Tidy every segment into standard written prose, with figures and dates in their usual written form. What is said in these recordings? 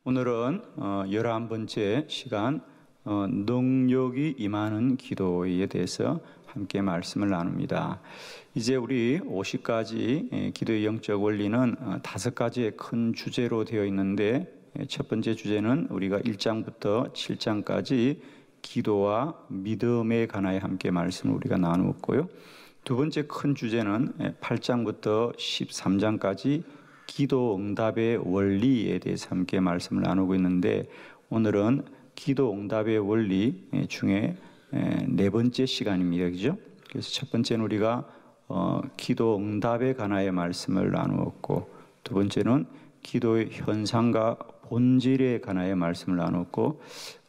오늘은 11번째 시간 능력이 임하는 기도에 대해서 함께 말씀을 나눕니다. 이제 우리 50가지 기도의 영적 원리는 5가지의 큰 주제로 되어 있는데, 첫 번째 주제는 우리가 1장부터 7장까지 기도와 믿음에 관하여 함께 말씀을 우리가 나누었고요. 두 번째 큰 주제는 8장부터 13장까지 기도 응답의 원리에 대해서 함께 말씀을 나누고 있는데, 오늘은 기도 응답의 원리 중에 네 번째 시간입니다. 그죠? 그래서 첫 번째는 우리가 기도 응답에 관하여 말씀을 나누었고, 두 번째는 기도의 현상과 본질에 관하여 말씀을 나누었고,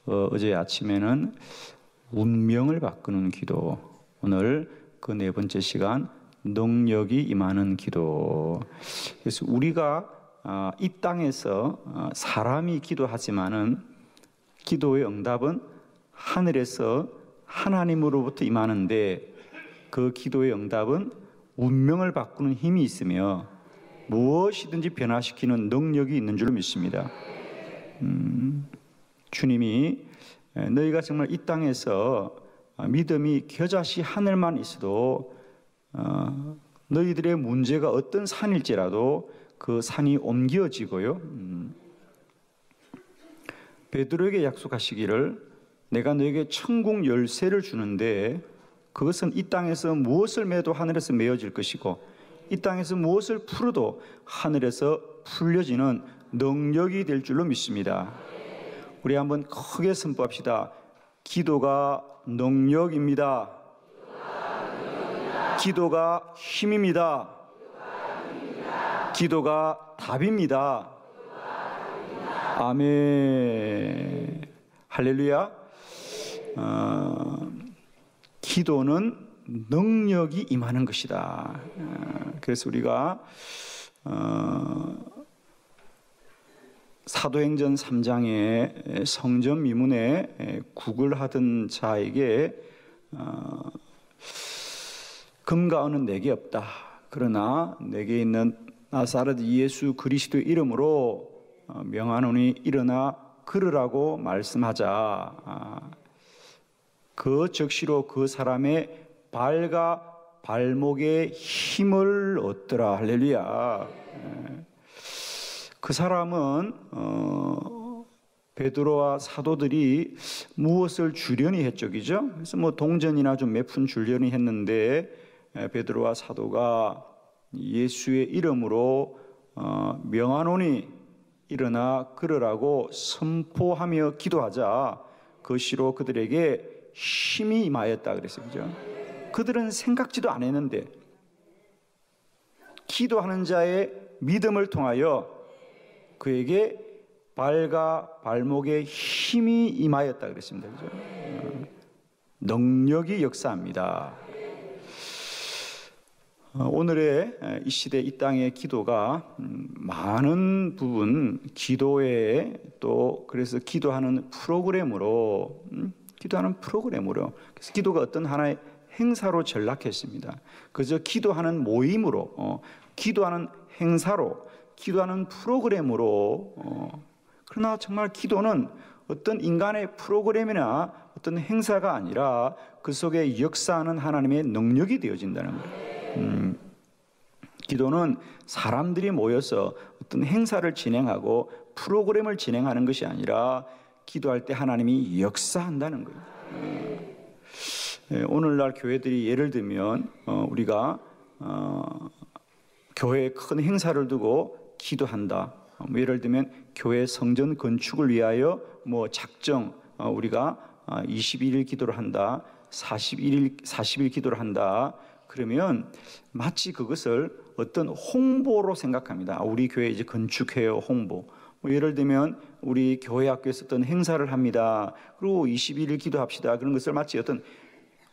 어제 아침에는 운명을 바꾸는 기도, 오늘 그 네 번째 시간 능력이 임하는 기도. 그래서 우리가 이 땅에서 사람이 기도하지만은 기도의 응답은 하늘에서 하나님으로부터 임하는데, 그 기도의 응답은 운명을 바꾸는 힘이 있으며 무엇이든지 변화시키는 능력이 있는 줄 믿습니다. 주님이 너희가 정말 이 땅에서 믿음이 겨자씨 하늘만 있어도 너희들의 문제가 어떤 산일지라도 그 산이 옮겨지고요, 베드로에게 약속하시기를 내가 너에게 천국 열쇠를 주는데 그것은 이 땅에서 무엇을 매도 하늘에서 메어질 것이고 이 땅에서 무엇을 풀어도 하늘에서 풀려지는 능력이 될 줄로 믿습니다. 우리 한번 크게 선포합시다. 기도가 능력입니다. 기도가 힘입니다. 기도가 답입니다. 아멘. 할렐루야. 기도는 능력이 임하는 것이다. 그래서 우리가 사도행전 3장에 성전 미문에 국을 하던 자에게 금과 은은 내게 없다. 그러나 내게 있는 나사렛 예수 그리스도의 이름으로 명하노니 일어나 걸으라고 말씀하자. 그 즉시로 그 사람의 발과 발목에 힘을 얻더라. 할렐루야. 그 사람은 베드로와 사도들이 무엇을 주려니 했죠, 그죠? 그래서 뭐 동전이나 좀 몇 푼 주려니 했는데, 베드로와 사도가 예수의 이름으로 명하노니 일어나 걸으라고 선포하며 기도하자 그시로 그들에게 힘이 임하였다 그랬어요. 그죠? 그들은 생각지도 안 했는데 기도하는 자의 믿음을 통하여 그에게 발과 발목에 힘이 임하였다 그랬습니다. 그죠? 능력이 역사합니다. 오늘의 이 시대 이 땅의 기도가 많은 부분 기도에 또 그래서 기도하는 프로그램으로 그래서 기도가 어떤 하나의 행사로 전락했습니다. 그저 기도하는 모임으로, 기도하는 행사로, 기도하는 프로그램으로, 그러나 정말 기도는 어떤 인간의 프로그램이나 어떤 행사가 아니라 그 속에 역사하는 하나님의 능력이 되어진다는 거예요. 기도는 사람들이 모여서 어떤 행사를 진행하고 프로그램을 진행하는 것이 아니라 기도할 때 하나님이 역사한다는 거예요. 오늘날 교회들이 예를 들면 우리가 교회에 큰 행사를 두고 기도한다. 예를 들면 교회 성전 건축을 위하여 작정, 우리가 21일 기도를 한다, 40일 기도를 한다. 그러면 마치 그것을 어떤 홍보로 생각합니다. 우리 교회 이제 건축해요, 홍보. 예를 들면 우리 교회 학교에서 어떤 행사를 합니다. 그리고 21일 기도합시다. 그런 것을 마치 어떤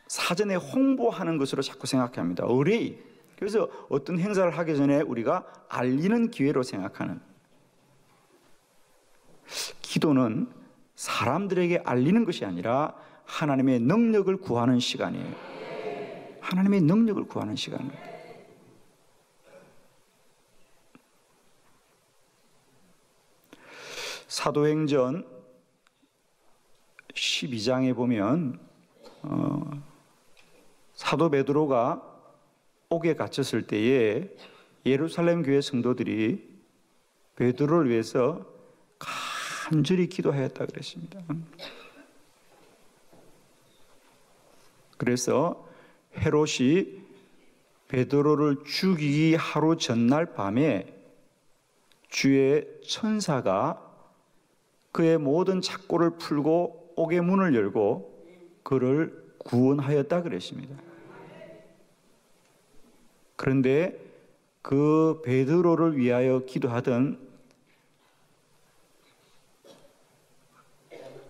사전에 홍보하는 것으로 자꾸 생각합니다. 의뢰. 그래서 어떤 행사를 하기 전에 우리가 알리는 기회로 생각하는. 기도는 사람들에게 알리는 것이 아니라 하나님의 능력을 구하는 시간이에요. 하나님의 능력을 구하는 시간입니다. 사도행전 12장에 보면 사도 베드로가 옥에 갇혔을 때에 예루살렘 교회 성도들이 베드로를 위해서 간절히 기도하였다 그랬습니다. 그래서 헤롯이 베드로를 죽이기 하루 전날 밤에 주의 천사가 그의 모든 착고를 풀고 옥의 문을 열고 그를 구원하였다 그랬습니다. 그런데 그 베드로를 위하여 기도하던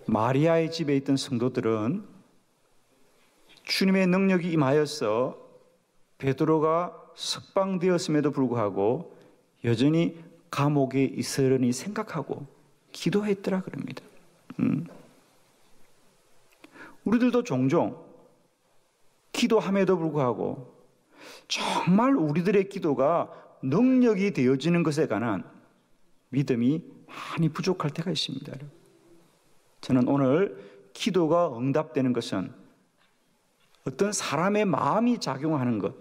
마리아의 집에 있던 성도들은 주님의 능력이 임하여서 베드로가 석방되었음에도 불구하고 여전히 감옥에 있으려니 생각하고 기도했더라 그럽니다. 우리들도 종종 기도함에도 불구하고 정말 우리들의 기도가 능력이 되어지는 것에 관한 믿음이 많이 부족할 때가 있습니다. 저는 오늘 기도가 응답되는 것은 어떤 사람의 마음이 작용하는 것,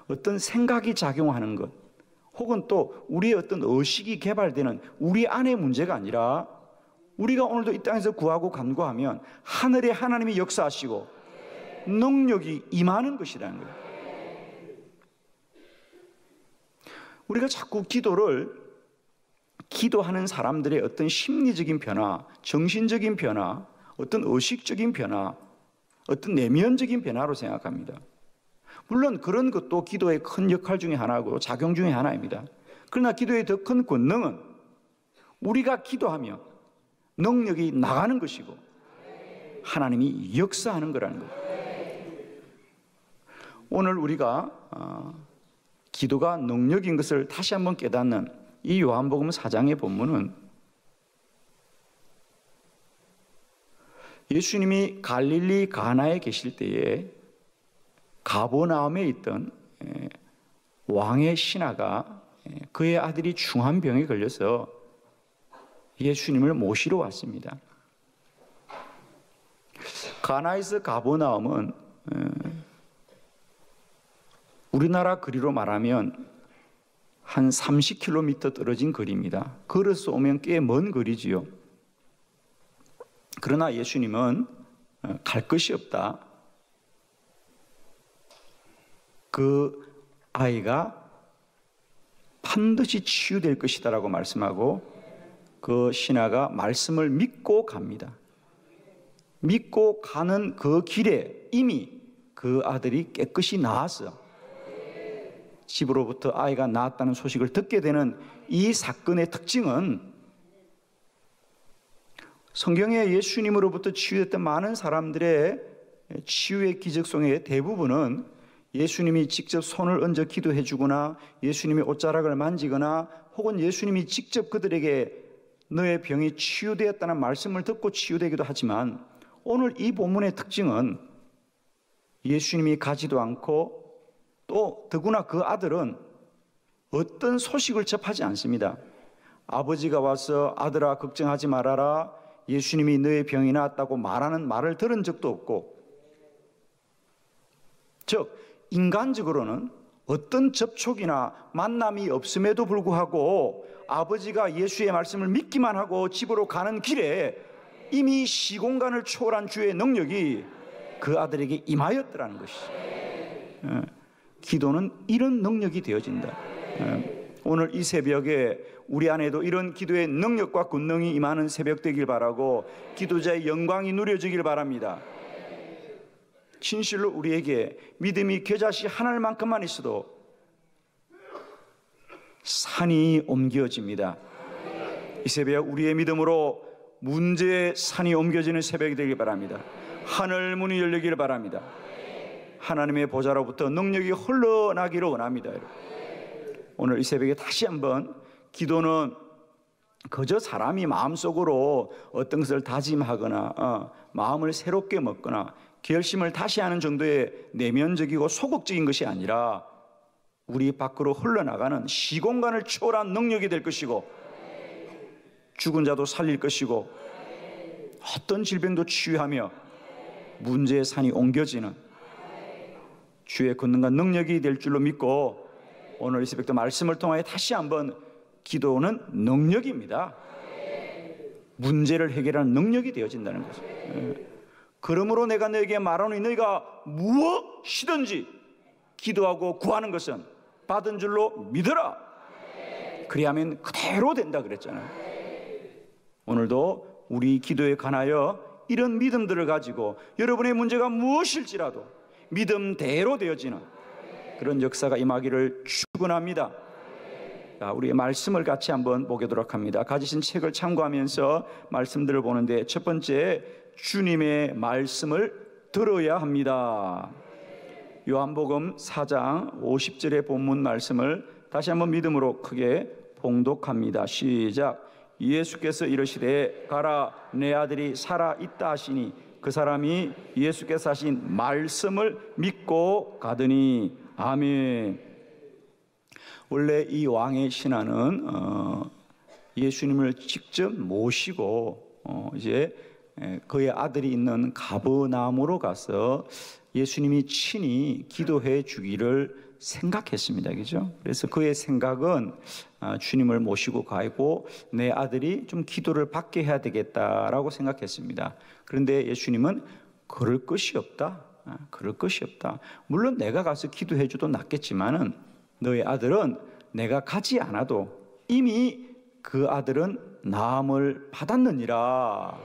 어떤 생각이 작용하는 것, 혹은 또 우리의 어떤 의식이 개발되는 우리 안의 문제가 아니라 우리가 오늘도 이 땅에서 구하고 간구하면 하늘에 하나님이 역사하시고 능력이 임하는 것이라는 거예요. 우리가 자꾸 기도하는 사람들의 어떤 심리적인 변화, 정신적인 변화, 어떤 의식적인 변화, 어떤 내면적인 변화로 생각합니다. 물론 그런 것도 기도의 큰 역할 중에 하나고 작용 중에 하나입니다. 그러나 기도의 더 큰 권능은 우리가 기도하면 능력이 나가는 것이고 하나님이 역사하는 거라는 거예요. 오늘 우리가 기도가 능력인 것을 다시 한번 깨닫는 이 요한복음 4장의 본문은 예수님이 갈릴리 가나에 계실 때에 가버나움에 있던 왕의 신하가 그의 아들이 중한 병에 걸려서 예수님을 모시러 왔습니다. 가나에서 가버나움은 우리나라 거리로 말하면 한 30km 떨어진 거리입니다. 걸어서 오면 꽤 먼 거리지요. 그러나 예수님은 갈 것이 없다. 그 아이가 반드시 치유될 것이다라고 말씀하고 그 신하가 말씀을 믿고 갑니다. 믿고 가는 그 길에 이미 그 아들이 깨끗이 나았어요. 집으로부터 아이가 나았다는 소식을 듣게 되는 이 사건의 특징은 성경에 예수님으로부터 치유됐던 많은 사람들의 치유의 기적 속의 대부분은 예수님이 직접 손을 얹어 기도해 주거나 예수님이 옷자락을 만지거나 혹은 예수님이 직접 그들에게 너의 병이 치유되었다는 말씀을 듣고 치유되기도 하지만 오늘 이 본문의 특징은 예수님이 가지도 않고 또 더구나 그 아들은 어떤 소식을 접하지 않습니다. 아버지가 와서 아들아 걱정하지 말아라 예수님이 너의 병이 나았다고 말하는 말을 들은 적도 없고 즉 인간적으로는 어떤 접촉이나 만남이 없음에도 불구하고 아버지가 예수의 말씀을 믿기만 하고 집으로 가는 길에 이미 시공간을 초월한 주의 능력이 그 아들에게 임하였더라는 것이죠. 기도는 이런 능력이 되어진다. 오늘 이 새벽에 우리 안에도 이런 기도의 능력과 권능이 임하는 새벽 되길 바라고 기도자의 영광이 누려지길 바랍니다. 진실로 우리에게 믿음이 겨자씨 하나만큼만 있어도 산이 옮겨집니다. 이 새벽 우리의 믿음으로 문제의 산이 옮겨지는 새벽이 되길 바랍니다. 하늘 문이 열리길 바랍니다. 하나님의 보좌로부터 능력이 흘러나기를 원합니다. 오늘 이 새벽에 다시 한번 기도는 그저 사람이 마음속으로 어떤 것을 다짐하거나 마음을 새롭게 먹거나 결심을 다시 하는 정도의 내면적이고 소극적인 것이 아니라 우리 밖으로 흘러나가는 시공간을 초월한 능력이 될 것이고 죽은 자도 살릴 것이고 어떤 질병도 치유하며 문제의 산이 옮겨지는 주의 권능과 능력이 될 줄로 믿고, 오늘 이 새벽도 말씀을 통하여 다시 한번 기도는 능력입니다. 문제를 해결하는 능력이 되어진다는 거죠. 그러므로 내가 너에게 말하노니 너희가 무엇이든지 기도하고 구하는 것은 받은 줄로 믿어라. 그리하면 그대로 된다 그랬잖아요. 오늘도 우리 기도에 관하여 이런 믿음들을 가지고 여러분의 문제가 무엇일지라도 믿음대로 되어지는 그런 역사가 임하기를 축원합니다. 자, 우리의 말씀을 같이 한번 보도록 합니다. 가지신 책을 참고하면서 말씀들을 보는데, 첫 번째, 주님의 말씀을 들어야 합니다. 요한복음 4장 50절의 본문 말씀을 다시 한번 믿음으로 크게 봉독합니다. 시작. 예수께서 이르시되 가라, 내 아들이 살아있다 하시니 그 사람이 예수께서 하신 말씀을 믿고 가더니. 아멘. 원래 이 왕의 신하는 예수님을 직접 모시고 이제 그의 아들이 있는 가버나움으로 가서 예수님이 친히 기도해 주기를 생각했습니다. 그죠? 그래서 그의 생각은 주님을 모시고 가고 내 아들이 좀 기도를 받게 해야 되겠다라고 생각했습니다. 그런데 예수님은 그럴 것이 없다. 그럴 것이 없다. 물론 내가 가서 기도해 줘도 낫겠지만은 너의 아들은 내가 가지 않아도 이미 그 아들은 나음을 받았느니라.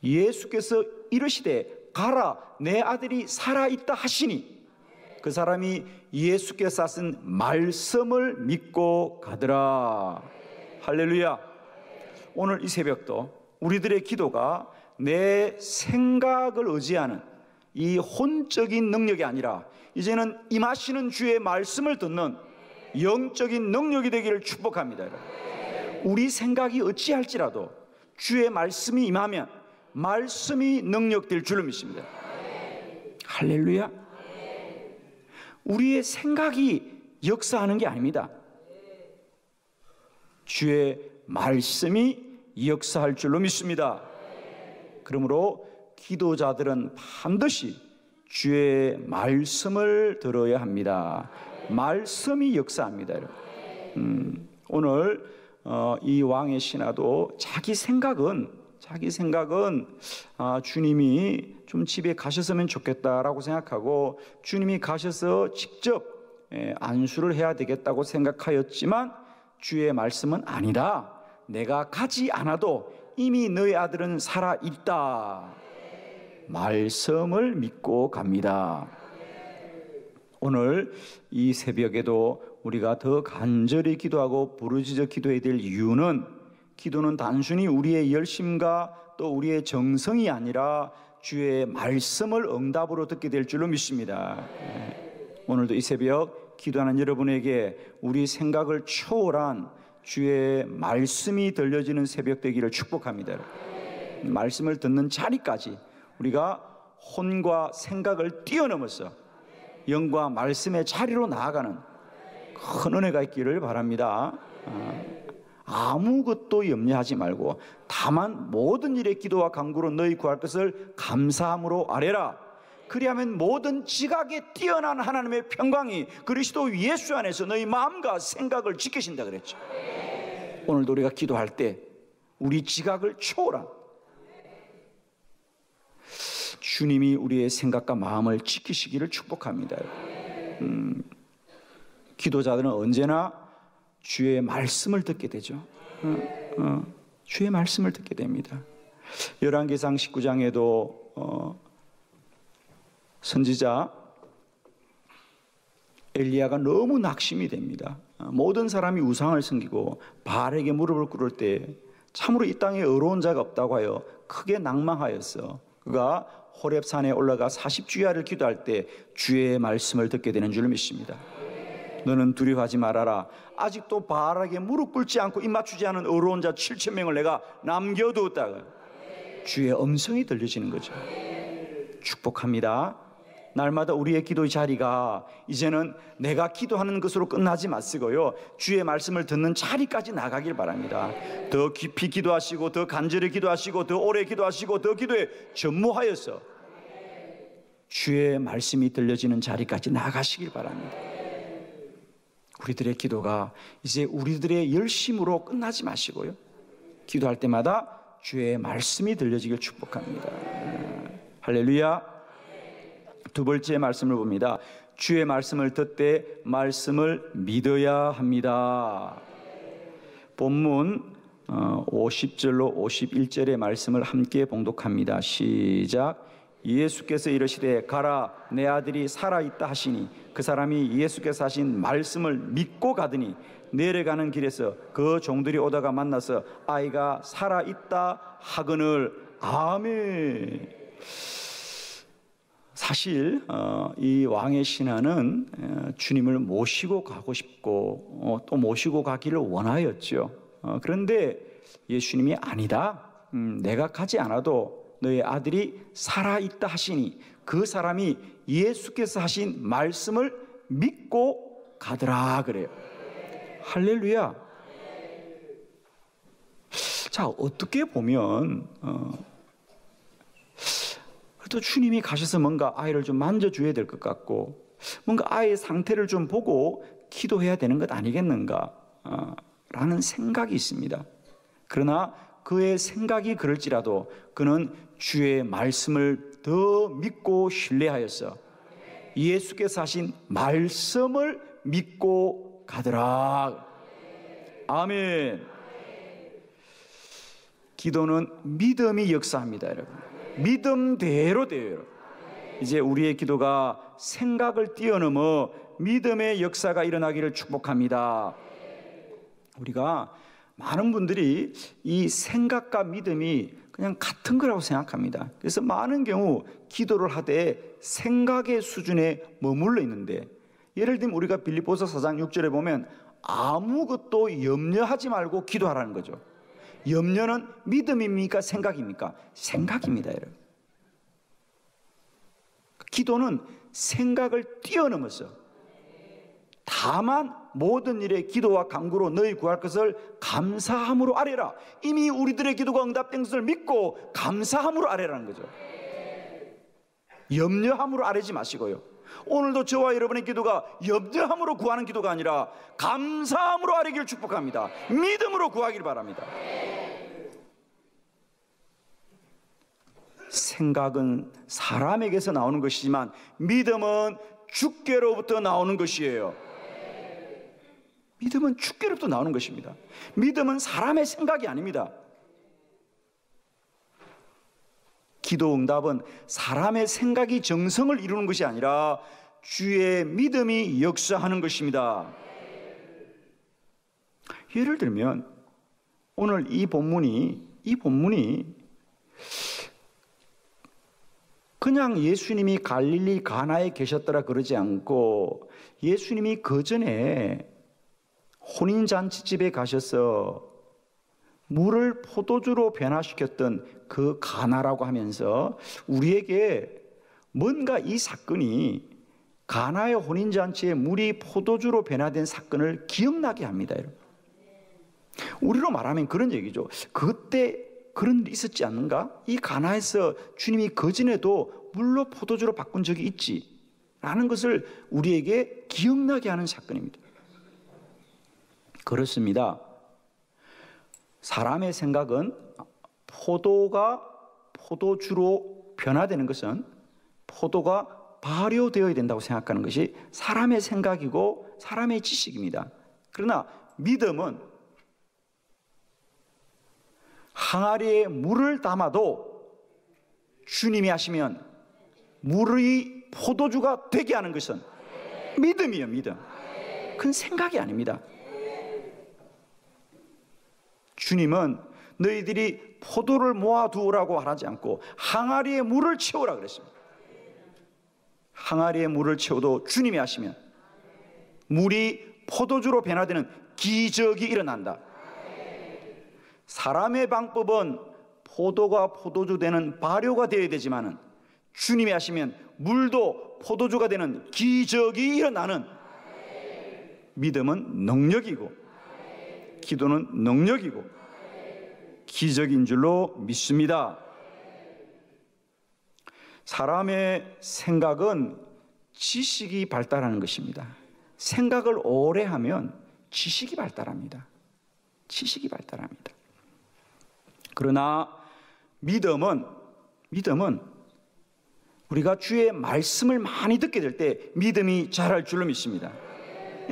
예수께서 이르시되 가라, 내 아들이 살아있다 하시니 그 사람이 예수께서 하신 말씀을 믿고 가더라. 할렐루야. 오늘 이 새벽도 우리들의 기도가 내 생각을 의지하는 이 혼적인 능력이 아니라 이제는 임하시는 주의 말씀을 듣는 영적인 능력이 되기를 축복합니다. 우리 생각이 어찌할지라도 주의 말씀이 임하면 말씀이 능력될 줄로 믿습니다. 할렐루야. 우리의 생각이 역사하는 게 아닙니다. 주의 말씀이 역사할 줄로 믿습니다. 그러므로 기도자들은 반드시 주의 말씀을 들어야 합니다. 말씀이 역사합니다. 오늘 이 왕의 신하도 자기 생각은 주님이 좀 집에 가셨으면 좋겠다라고 생각하고 주님이 가셔서 직접 안수를 해야 되겠다고 생각하였지만 주의 말씀은 아니다. 내가 가지 않아도 이미 너의 아들은 살아있다. 말씀을 믿고 갑니다. 오늘 이 새벽에도 우리가 더 간절히 기도하고 부르짖어 기도해야 될 이유는, 기도는 단순히 우리의 열심과 또 우리의 정성이 아니라 주의 말씀을 응답으로 듣게 될 줄로 믿습니다. 오늘도 이 새벽 기도하는 여러분에게 우리 생각을 초월한 주의 말씀이 들려지는 새벽 되기를 축복합니다. 말씀을 듣는 자리까지 우리가 혼과 생각을 뛰어넘어서 영과 말씀의 자리로 나아가는 큰 은혜가 있기를 바랍니다. 아무것도 염려하지 말고 다만 모든 일에 기도와 간구로 너희 구할 것을 감사함으로 아뢰라. 그리하면 모든 지각에 뛰어난 하나님의 평강이 그리스도 예수 안에서 너희 마음과 생각을 지키신다 그랬죠. 오늘도 우리가 기도할 때 우리 지각을 초월한 주님이 우리의 생각과 마음을 지키시기를 축복합니다. 기도자들은 언제나 주의 말씀을 듣게 되죠. 주의 말씀을 듣게 됩니다. 열왕기상 19장에도 선지자 엘리야가 너무 낙심이 됩니다. 모든 사람이 우상을 섬기고 바알에게 무릎을 꿇을 때 참으로 이 땅에 의로운 자가 없다고 하여 크게 낭망하였어. 그가 호렙산에 올라가 40주야를 기도할 때 주의 말씀을 듣게 되는 줄 믿습니다. 너는 두려워하지 말아라. 아직도 바알에게 무릎 꿇지 않고 입 맞추지 않은 의로운 자 7,000명을 내가 남겨두었다가 주의 음성이 들려지는 거죠. 축복합니다. 날마다 우리의 기도의 자리가 이제는 내가 기도하는 것으로 끝나지 마시고요, 주의 말씀을 듣는 자리까지 나가길 바랍니다. 더 깊이 기도하시고, 더 간절히 기도하시고, 더 오래 기도하시고, 더 기도에 전무하여서 주의 말씀이 들려지는 자리까지 나가시길 바랍니다. 우리들의 기도가 이제 우리들의 열심으로 끝나지 마시고요, 기도할 때마다 주의 말씀이 들려지길 축복합니다. 할렐루야. 두 번째 말씀을 봅니다. 주의 말씀을 듣되 말씀을 믿어야 합니다. 본문 50절로 51절의 말씀을 함께 봉독합니다. 시작. 예수께서 이르시되 가라, 내 아들이 살아있다 하시니 그 사람이 예수께서 하신 말씀을 믿고 가더니 내려가는 길에서 그 종들이 오다가 만나서 아이가 살아있다 하거늘. 아멘. 사실 이 왕의 신하는 주님을 모시고 가고 싶고 또 모시고 가기를 원하였죠. 그런데 예수님이 아니다, 내가 가지 않아도 너의 아들이 살아있다 하시니 그 사람이 예수께서 하신 말씀을 믿고 가더라 그래요. 할렐루야. 자, 어떻게 보면 또 주님이 가셔서 뭔가 아이를 좀 만져줘야 될 것 같고, 뭔가 아이의 상태를 좀 보고 기도해야 되는 것 아니겠는가 라는 생각이 있습니다. 그러나 그의 생각이 그럴지라도 그는 주의 말씀을 더 믿고 신뢰하여서 예수께서 하신 말씀을 믿고 가더라. 아멘. 기도는 믿음이 역사합니다, 여러분. 믿음대로 돼요. 이제 우리의 기도가 생각을 뛰어넘어 믿음의 역사가 일어나기를 축복합니다. 우리가 많은 분들이 이 생각과 믿음이 그냥 같은 거라고 생각합니다. 그래서 많은 경우 기도를 하되 생각의 수준에 머물러 있는데, 예를 들면 우리가 빌립보서 4장 6절에 보면 아무것도 염려하지 말고 기도하라는 거죠. 염려는 믿음입니까? 생각입니까? 생각입니다, 여러분. 기도는 생각을 뛰어넘어서 다만 모든 일에 기도와 간구로 너희 구할 것을 감사함으로 아뢰라. 이미 우리들의 기도가 응답된 것을 믿고 감사함으로 아뢰라는 거죠. 염려함으로 아뢰지 마시고요, 오늘도 저와 여러분의 기도가 염려함으로 구하는 기도가 아니라 감사함으로 아뢰기를 축복합니다. 믿음으로 구하기를 바랍니다. 생각은 사람에게서 나오는 것이지만 믿음은 주께로부터 나오는 것이에요. 믿음은 주께로부터 나오는 것입니다. 믿음은 사람의 생각이 아닙니다. 기도 응답은 사람의 생각이 정성을 이루는 것이 아니라 주의 믿음이 역사하는 것입니다. 예를 들면 오늘 이 본문이 그냥 예수님이 갈릴리 가나에 계셨더라 그러지 않고, 예수님이 그 전에 혼인잔치집에 가셔서 물을 포도주로 변화시켰던 그 가나라고 하면서 우리에게 뭔가 이 사건이 가나의 혼인잔치에 물이 포도주로 변화된 사건을 기억나게 합니다, 여러분. 우리로 말하면 그런 얘기죠. 그때 그런 일이 있었지 않는가? 이 가나에서 주님이 그전에도 물로 포도주로 바꾼 적이 있지 라는 것을 우리에게 기억나게 하는 사건입니다. 그렇습니다. 사람의 생각은 포도가 포도주로 변화되는 것은 포도가 발효되어야 된다고 생각하는 것이 사람의 생각이고 사람의 지식입니다. 그러나 믿음은 항아리에 물을 담아도 주님이 하시면 물이 포도주가 되게 하는 것은 믿음이에요. 믿음. 그건 생각이 아닙니다. 주님은 너희들이 포도를 모아두라고 하지 않고 항아리에 물을 채우라 그랬습니다. 항아리에 물을 채워도 주님이 하시면 물이 포도주로 변화되는 기적이 일어난다. 사람의 방법은 포도가 포도주 되는 발효가 되어야 되지만은 주님이 하시면 물도 포도주가 되는 기적이 일어나는 믿음은 능력이고 기도는 능력이고 기적인 줄로 믿습니다. 사람의 생각은 지식이 발달하는 것입니다. 생각을 오래 하면 지식이 발달합니다. 지식이 발달합니다. 그러나 믿음은 우리가 주의 말씀을 많이 듣게 될 때 믿음이 자랄 줄로 믿습니다.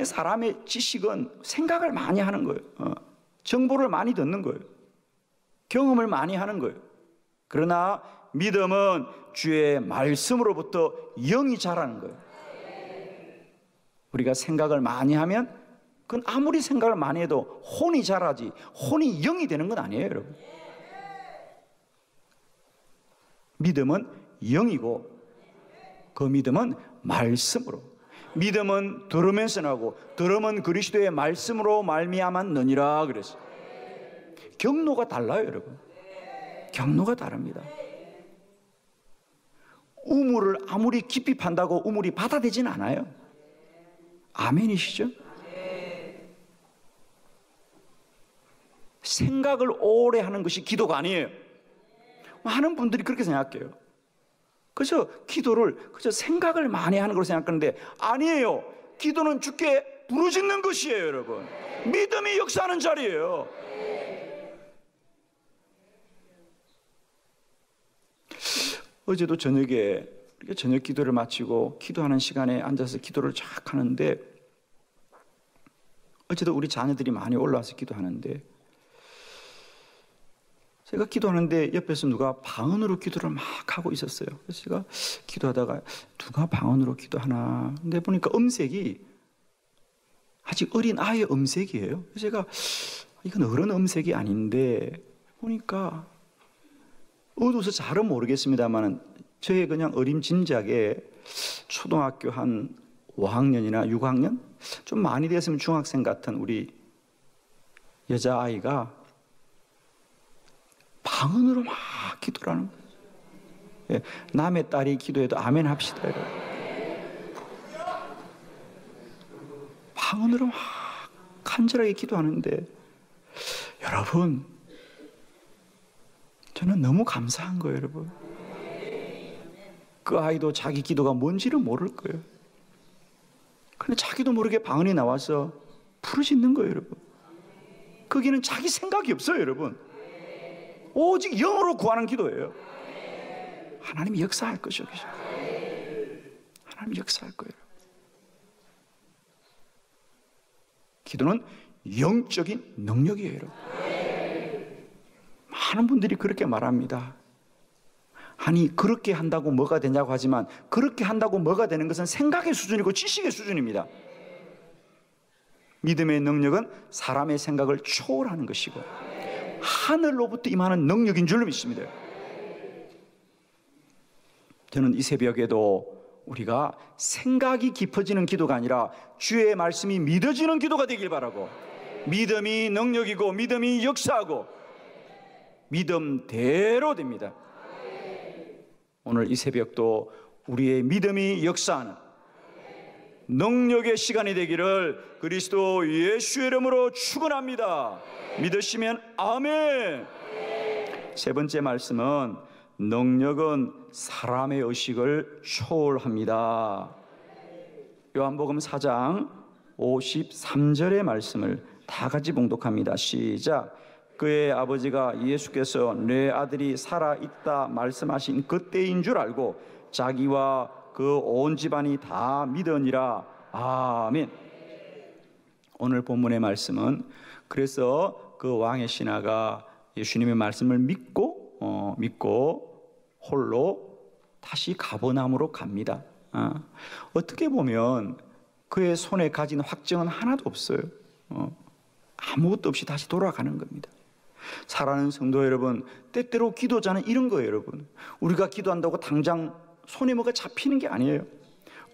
사람의 지식은 생각을 많이 하는 거예요. 정보를 많이 듣는 거예요. 경험을 많이 하는 거예요. 그러나 믿음은 주의 말씀으로부터 영이 자라는 거예요. 우리가 생각을 많이 하면 그건 아무리 생각을 많이 해도 혼이 자라지 혼이 영이 되는 건 아니에요, 여러분. 믿음은 영이고 그 믿음은 말씀으로, 믿음은 들으면서 나고 들으면 그리스도의 말씀으로 말미암았느니라 그랬어요. 경로가 달라요, 여러분. 경로가 다릅니다. 우물을 아무리 깊이 판다고 우물이 바다되진 않아요. 아멘이시죠? 생각을 오래 하는 것이 기도가 아니에요. 많은 분들이 그렇게 생각해요. 그래서 기도를 그저 생각을 많이 하는 걸로 생각하는데 아니에요. 기도는 주께 부르짖는 것이에요, 여러분. 믿음이 역사하는 자리예요. 어제도 저녁에 우리가 저녁 기도를 마치고 기도하는 시간에 앉아서 기도를 쫙 하는데 어제도 우리 자녀들이 많이 올라와서 기도하는데 제가 기도하는데 옆에서 누가 방언으로 기도를 막 하고 있었어요. 그래서 제가 기도하다가 누가 방언으로 기도하나 근데 보니까 음색이 아직 어린 아이의 음색이에요. 그래서 제가 이건 어른 음색이 아닌데 보니까 어두워서 잘은 모르겠습니다만 저의 그냥 어림짐작에 초등학교 한 5학년이나 6학년? 좀 많이 됐으면 중학생 같은 우리 여자아이가 방언으로 막 기도를 하는 거예요. 예, 남의 딸이 기도해도 아멘 합시다. 여러분. 방언으로 막 간절하게 기도하는데 여러분 저는 너무 감사한 거예요, 여러분. 그 아이도 자기 기도가 뭔지를 모를 거예요. 근데 자기도 모르게 방언이 나와서 부르짖는 거예요, 여러분. 거기는 자기 생각이 없어요, 여러분. 오직 영으로 구하는 기도예요. 하나님이 역사할 것이요. 하나님이 역사할 거예요. 기도는 영적인 능력이에요, 여러분. 많은 분들이 그렇게 말합니다. 아니 그렇게 한다고 뭐가 되냐고 하지만 그렇게 한다고 뭐가 되는 것은 생각의 수준이고 지식의 수준입니다. 믿음의 능력은 사람의 생각을 초월하는 것이고 하늘로부터 임하는 능력인 줄로 믿습니다. 저는 이 새벽에도 우리가 생각이 깊어지는 기도가 아니라 주의 말씀이 믿어지는 기도가 되길 바라고 믿음이 능력이고 믿음이 역사하고 믿음대로 됩니다. 오늘 이 새벽도 우리의 믿음이 역사하는 능력의 시간이 되기를 그리스도 예수의 이름으로 축원합니다. 믿으시면 아멘. 세 번째 말씀은 능력은 사람의 의식을 초월합니다. 요한복음 4장 53절의 말씀을 다 같이 봉독합니다. 시작. 그의 아버지가 예수께서 내 아들이 살아있다 말씀하신 그때인 줄 알고 자기와 그 온 집안이 다 믿으니라. 아멘. 오늘 본문의 말씀은 그래서 그 왕의 신하가 예수님의 말씀을 믿고 홀로 다시 가버나움으로 갑니다. 어떻게 보면 그의 손에 가진 확증은 하나도 없어요. 아무것도 없이 다시 돌아가는 겁니다. 사랑하는 성도 여러분, 때때로 기도자는 이런 거예요, 여러분. 우리가 기도한다고 당장 손에 뭐가 잡히는 게 아니에요.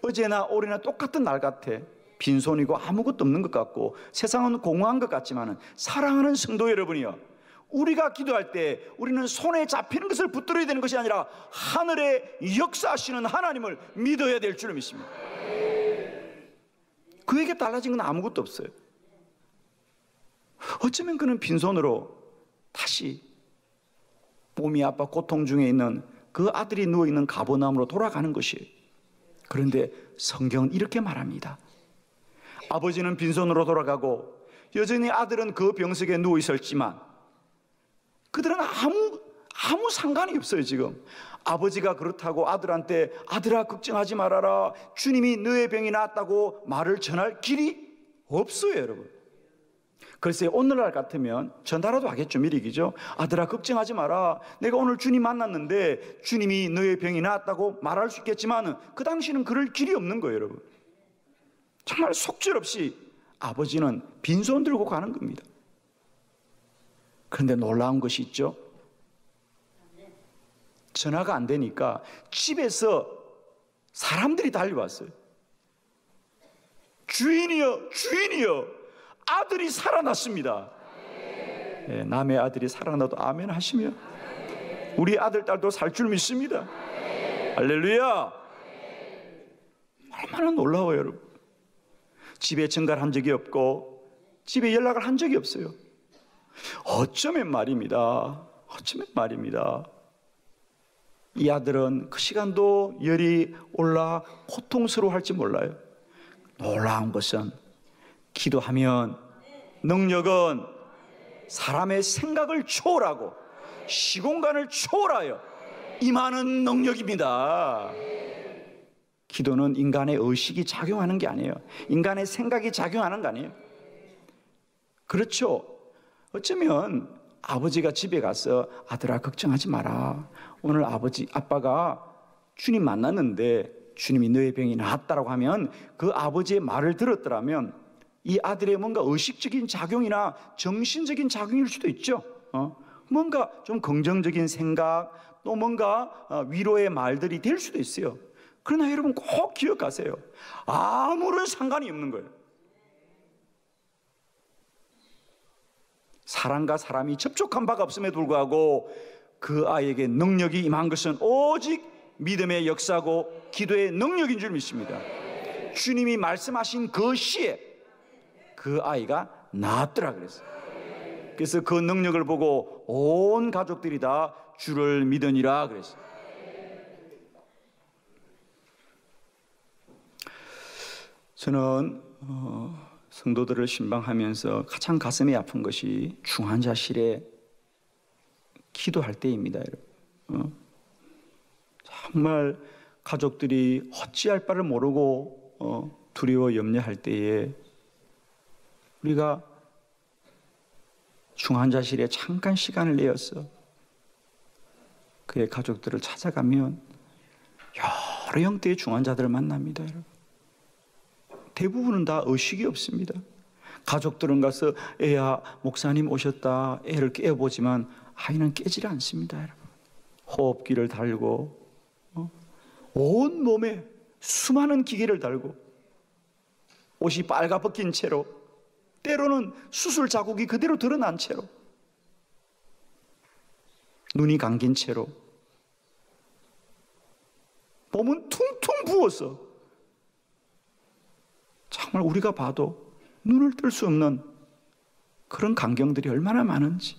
어제나 올해나 똑같은 날 같아. 빈손이고 아무것도 없는 것 같고 세상은 공허한 것 같지만 사랑하는 성도 여러분이요, 우리가 기도할 때 우리는 손에 잡히는 것을 붙들어야 되는 것이 아니라 하늘에 역사하시는 하나님을 믿어야 될 줄 믿습니다. 그에게 달라진 건 아무것도 없어요. 어쩌면 그는 빈손으로 다시 몸이 아파 고통 중에 있는 그 아들이 누워있는 가버나움으로 돌아가는 것이에요. 그런데 성경은 이렇게 말합니다. 아버지는 빈손으로 돌아가고 여전히 아들은 그 병석에 누워 있었지만 그들은 아무 상관이 없어요. 지금 아버지가 그렇다고 아들한테 아들아 걱정하지 말아라, 주님이 너의 병이 나았다고 말을 전할 길이 없어요, 여러분. 글쎄 오늘날 같으면 전화라도 하겠죠. 미리 그죠? 아들아 걱정하지 마라, 내가 오늘 주님 만났는데 주님이 너의 병이 나았다고 말할 수 있겠지만 그 당시는 그럴 길이 없는 거예요, 여러분. 정말 속절없이 아버지는 빈손 들고 가는 겁니다. 그런데 놀라운 것이 있죠. 전화가 안 되니까 집에서 사람들이 달려왔어요. 주인이여, 주인이여, 아들이 살아났습니다. 네, 남의 아들이 살아나도 아멘 하시며 우리 아들, 딸도 살 줄 믿습니다. 할렐루야. 얼마나 놀라워요, 여러분. 집에 전가를 한 적이 없고 집에 연락을 한 적이 없어요. 어쩌면 말입니다. 이 아들은 그 시간도 열이 올라 고통스러워할지 몰라요. 놀라운 것은 기도하면 능력은 사람의 생각을 초월하고 시공간을 초월하여 임하는 능력입니다. 기도는 인간의 의식이 작용하는 게 아니에요. 인간의 생각이 작용하는 거 아니에요. 그렇죠. 어쩌면 아버지가 집에 가서 아들아 걱정하지 마라, 오늘 아빠가 주님 만났는데 주님이 너의 병이 나았다라고 하면 그 아버지의 말을 들었더라면 이 아들의 뭔가 의식적인 작용이나 정신적인 작용일 수도 있죠. 뭔가 좀 긍정적인 생각, 또 뭔가 위로의 말들이 될 수도 있어요. 그러나 여러분 꼭 기억하세요. 아무런 상관이 없는 거예요. 사람과 사람이 접촉한 바가 없음에도 불구하고 그 아이에게 능력이 임한 것은 오직 믿음의 역사고 기도의 능력인 줄 믿습니다. 주님이 말씀하신 그 시에 그 아이가 나았더라 그랬어요. 그래서 그 능력을 보고 온 가족들이 다 주를 믿으니라 그랬어요. 저는 성도들을 신방하면서 가장 가슴이 아픈 것이 중환자실에 기도할 때입니다, 여러분. 정말 가족들이 어찌할 바를 모르고 두려워 염려할 때에 우리가 중환자실에 잠깐 시간을 내어서 그의 가족들을 찾아가면 여러 형태의 중환자들을 만납니다, 여러분. 대부분은 다 의식이 없습니다. 가족들은 가서 애야 목사님 오셨다 애를 깨워보지만 아이는 깨지를 않습니다, 여러분. 호흡기를 달고 온 몸에 수많은 기계를 달고 옷이 빨가벗긴 채로, 때로는 수술 자국이 그대로 드러난 채로, 눈이 감긴 채로, 몸은 퉁퉁 부어서 정말 우리가 봐도 눈을 뜰 수 없는 그런 광경들이 얼마나 많은지.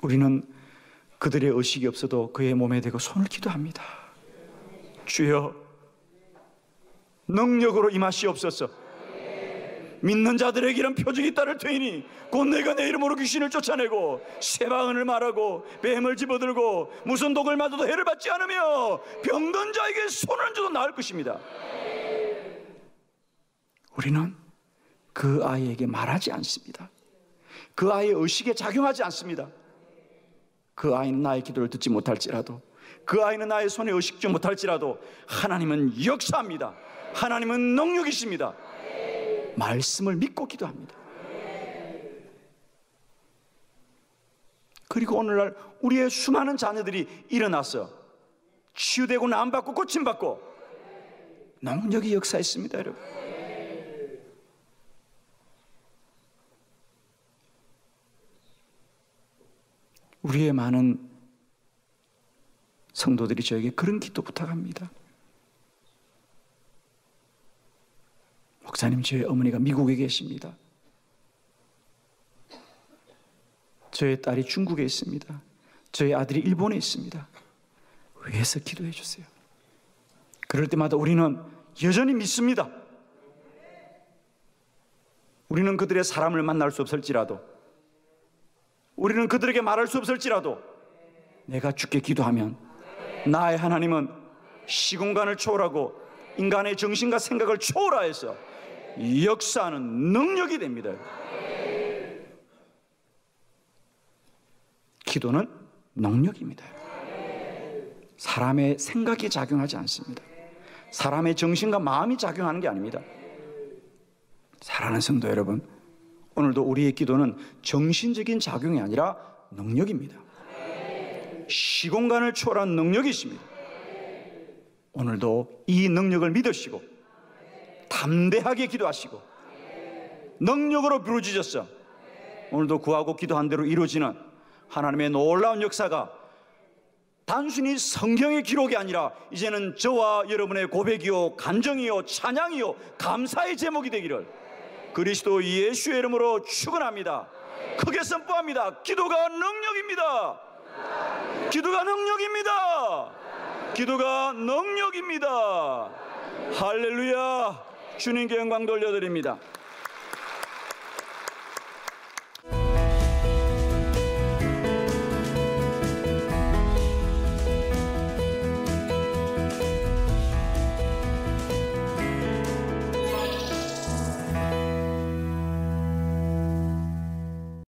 우리는 그들의 의식이 없어도 그의 몸에 대고 손을 기도합니다. 주여 능력으로 임하시옵소서. 믿는 자들에게 이런 표적이 따를 테니 곧 내가 내 이름으로 귀신을 쫓아내고 세방언을 말하고 뱀을 집어들고 무슨 독을 맞아도 해를 받지 않으며 병든 자에게 손을 얹어도 나을 것입니다. 우리는 그 아이에게 말하지 않습니다. 그 아이의 의식에 작용하지 않습니다. 그 아이는 나의 기도를 듣지 못할지라도, 그 아이는 나의 손에 의식지 못할지라도 하나님은 역사합니다. 하나님은 능력이십니다. 말씀을 믿고 기도합니다. 그리고 오늘날 우리의 수많은 자녀들이 일어나서 치유되고 나음받고 고침받고 능력이 역사했습니다, 여러분. 우리의 많은 성도들이 저에게 그런 기도 부탁합니다. 목사님, 저희 어머니가 미국에 계십니다. 저희 딸이 중국에 있습니다. 저희 아들이 일본에 있습니다. 위해서 기도해 주세요. 그럴 때마다 우리는 여전히 믿습니다. 우리는 그들의 사람을 만날 수 없을지라도, 우리는 그들에게 말할 수 없을지라도 내가 주께 기도하면 나의 하나님은 시공간을 초월하고 인간의 정신과 생각을 초월하여서 역사하는 능력이 됩니다. 기도는 능력입니다. 사람의 생각이 작용하지 않습니다. 사람의 정신과 마음이 작용하는 게 아닙니다. 사랑하는 성도 여러분, 오늘도 우리의 기도는 정신적인 작용이 아니라 능력입니다. 시공간을 초월한 능력이 있습니다. 오늘도 이 능력을 믿으시고 담대하게 기도하시고 능력으로 부르짖어서 오늘도 구하고 기도한 대로 이루어지는 하나님의 놀라운 역사가 단순히 성경의 기록이 아니라 이제는 저와 여러분의 고백이요, 간정이요, 찬양이요, 감사의 제목이 되기를 그리스도 예수의 이름으로 축원합니다. 크게 선포합니다. 기도가 능력입니다. 기도가 능력입니다. 기도가 능력입니다. 할렐루야. 주님께 영광 돌려드립니다.